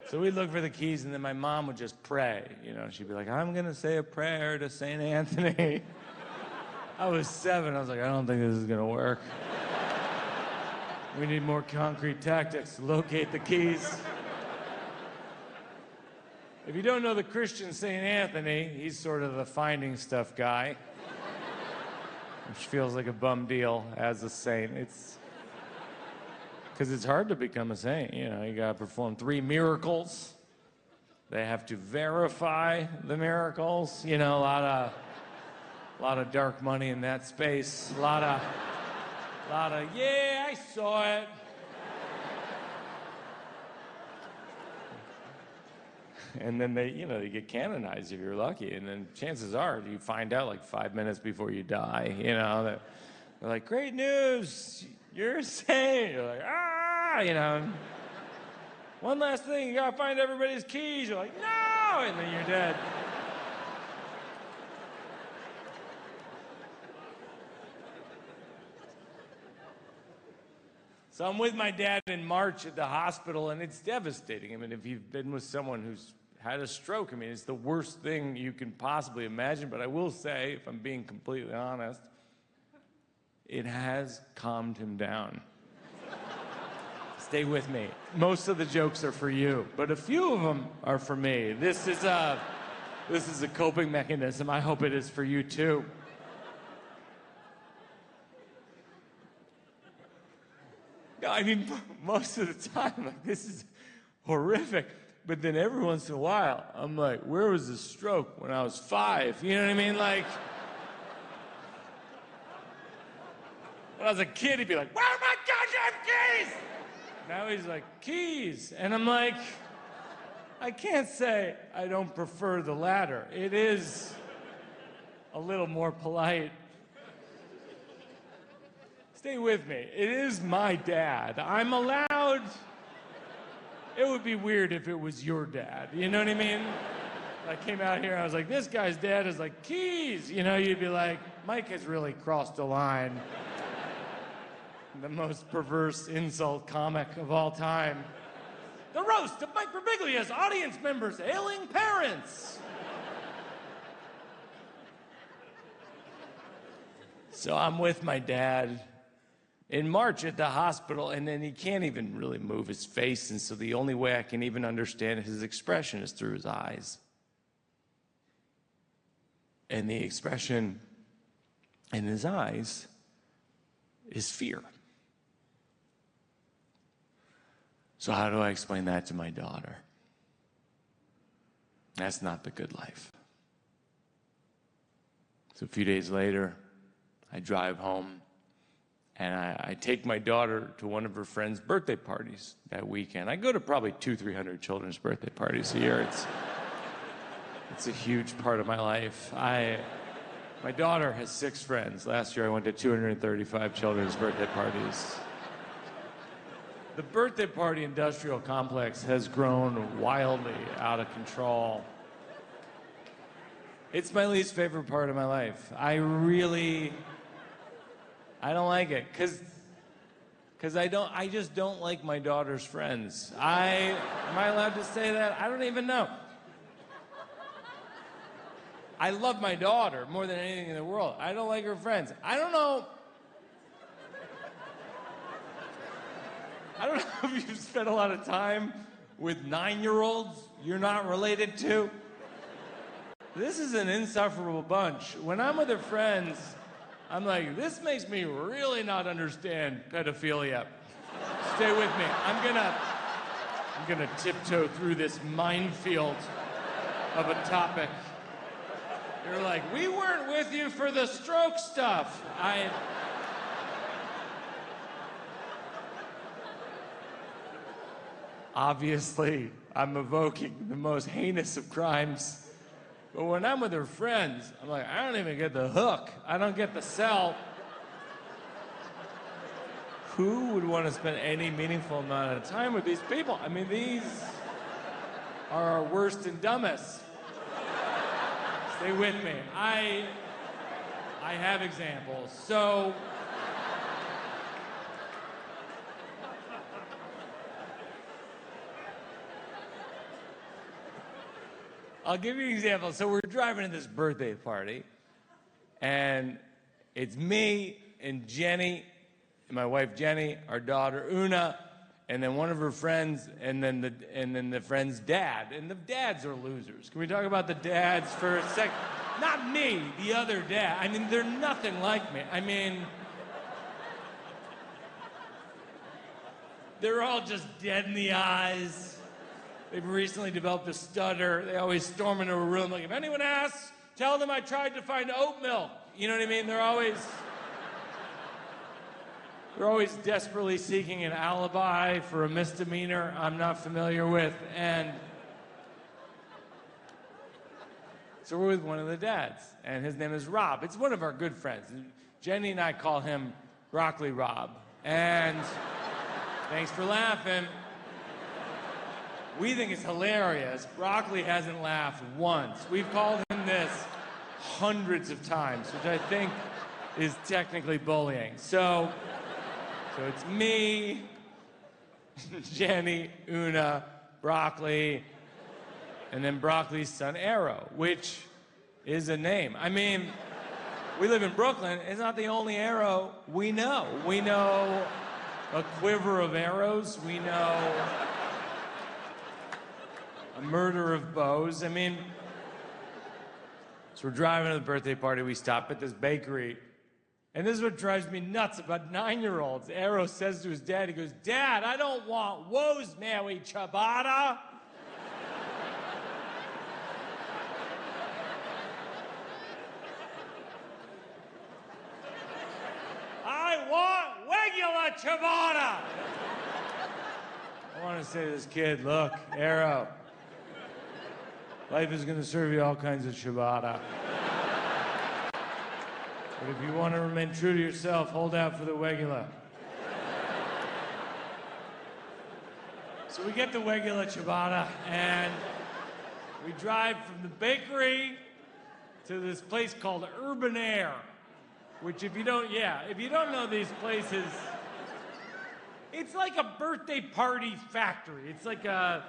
So we'd look for the keys, and then my mom would just pray. You know, she'd be like, I'm going to say a prayer to St. Anthony. I was 7. I was like, I don't think this is going to work. We need more concrete tactics to locate the keys. If you don't know the Christian St. Anthony, he's sort of the finding stuff guy, which feels like a bum deal as a saint. Because it's hard to become a saint. You know, you got to perform 3 miracles. They have to verify the miracles. You know, a lot of dark money in that space. A lot of, yeah, I saw it. And then they get canonized if you're lucky. And then chances are you find out like 5 minutes before you die, you know, that they're like, great news, you're a saint. You're like, you know. One last thing, you gotta find everybody's keys. You're like, no, and then you're dead. So I'm with my dad in March at the hospital, and it's devastating. I mean, if you've been with someone who's had a stroke, I mean, it's the worst thing you can possibly imagine. But I will say, if I'm being completely honest, it has calmed him down. Stay with me. Most of the jokes are for you, but a few of them are for me. This is a coping mechanism. I hope it is for you too. No, I mean, most of the time, like, this is horrific. But then every once in a while, I'm like, where was the stroke when I was 5? You know what I mean? Like, when I was a kid, he'd be like, where are my goddamn keys? Now he's like, keys. And I'm like, I can't say I don't prefer the latter. It is a little more polite. Stay with me. It is my dad. I'm allowed. It would be weird if it was your dad. You know what I mean? I came out here, I was like, this guy's dad is like, keys. You know, you'd be like, Mike has really crossed a line. The most perverse insult comic of all time. The roast of Mike Birbiglia's audience members' ailing parents. So I'm with my dad in March at the hospital, and then he can't even really move his face, and so the only way I can even understand his expression is through his eyes. And the expression in his eyes is fear. So how do I explain that to my daughter? That's not the good life. So a few days later, I drive home, and I take my daughter to one of her friends' birthday parties that weekend. I go to probably 200-300 children's birthday parties a year. It's a huge part of my life. My daughter has 6 friends. Last year I went to 235 children's birthday parties. The birthday party industrial complex has grown wildly out of control. It's my least favorite part of my life. I don't like it, because I just don't like my daughter's friends. Am I allowed to say that? I don't even know. I love my daughter more than anything in the world. I don't like her friends. I don't know if you've spent a lot of time with 9-year-olds you're not related to. This is an insufferable bunch. When I'm with her friends, I'm like, this makes me really not understand pedophilia. Stay with me. I'm gonna tiptoe through this minefield of a topic. You're like, we weren't with you for the stroke stuff. Obviously, I'm evoking the most heinous of crimes. But when I'm with her friends, I'm like, I don't even get the hook. I don't get the sell. Who would want to spend any meaningful amount of time with these people? I mean, these are our worst and dumbest. Stay with me. I have examples. So, I'll give you an example. So we're driving to this birthday party, and it's me and Jenny, and my wife Jenny, our daughter Una, and then one of her friends, and then the friend's dad. And the dads are losers. Can we talk about the dads for a second? Not me, the other dad. I mean, they're nothing like me. I mean, they're all just dead in the eyes. They've recently developed a stutter. They always storm into a room like, if anyone asks, tell them I tried to find oat milk. You know what I mean? They're always desperately seeking an alibi for a misdemeanor I'm not familiar with. And so we're with one of the dads, and his name is Rob. It's one of our good friends. Jenny and I call him Broccoli Rob. And thanks for laughing. We think it's hilarious. Broccoli hasn't laughed once. We've called him this hundreds of times, which I think is technically bullying. So it's me, Jenny, Una, Broccoli, and then Broccoli's son, Arrow, which is a name. I mean, we live in Brooklyn. It's not the only Arrow we know. We know a quiver of arrows. We know a murder of bows. I mean, so we're driving to the birthday party. We stop at this bakery. And this is what drives me nuts about 9-year-olds. Arrow says to his dad, he goes, Dad, I don't want rosemary ciabatta. I want regular ciabatta. I want to say to this kid, look, Arrow, life is going to serve you all kinds of ciabatta. But if you want to remain true to yourself, hold out for the Weegular. So we get the Weegular ciabatta, and we drive from the bakery to this place called Urban Air, which if you don't know these places, it's like a birthday party factory. It's like a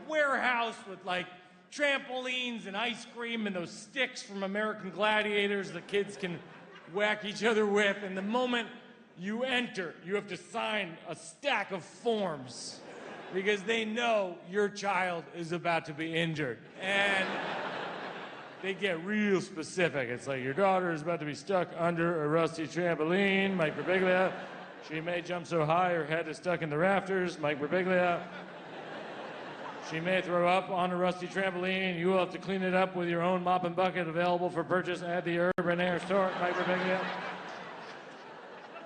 warehouse with like trampolines and ice cream and those sticks from American Gladiators the kids can whack each other with. And the moment you enter, you have to sign a stack of forms because they know your child is about to be injured. And they get real specific. It's like, your daughter is about to be stuck under a rusty trampoline. Mike Birbiglia. She may jump so high her head is stuck in the rafters. Mike Birbiglia. She may throw up on a rusty trampoline. You will have to clean it up with your own mop and bucket available for purchase at the Urban Air store. Mike Birbiglia.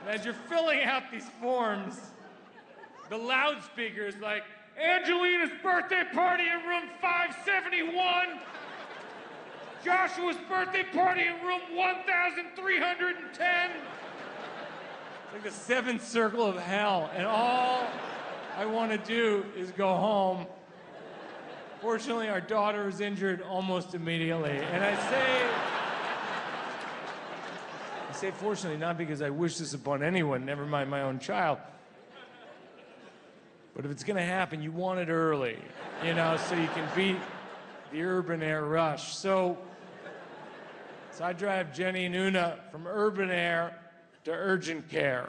And as you're filling out these forms, the loudspeaker's like, Angelina's birthday party in room 571. Joshua's birthday party in room 1310. It's like the seventh circle of hell. And all I want to do is go home. Fortunately, our daughter was injured almost immediately. And I say fortunately, not because I wish this upon anyone, never mind my own child. But if it's going to happen, you want it early, you know, so you can beat the Urban Air rush. So I drive Jenny and Una from Urban Air to urgent care,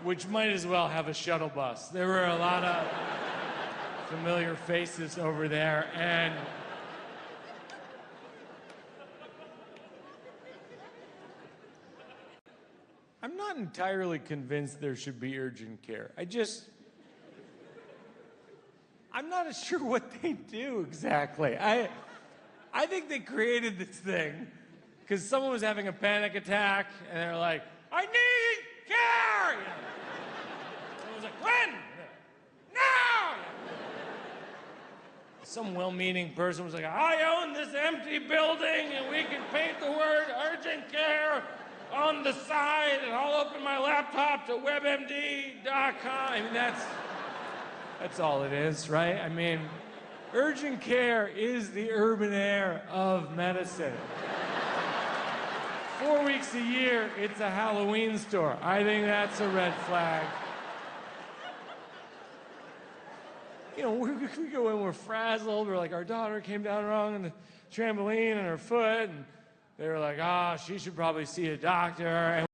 which might as well have a shuttle bus. There were a lot of familiar faces over there, and I'm not entirely convinced there should be urgent care. I'm not sure what they do exactly. I think they created this thing because someone was having a panic attack, and they're like, I need care! You know? Someone was like, when? Now! Some well-meaning person was like, I own this empty building, and we can paint the word urgent care on the side, and I'll open my laptop to webmd.com. I mean, that's all it is, right? I mean, urgent care is the Urban Air of medicine. 4 weeks a year, it's a Halloween store. I think that's a red flag. you know, we go in, we're frazzled. We're like, our daughter came down wrong on the trampoline and her foot, and they were like, she should probably see a doctor. And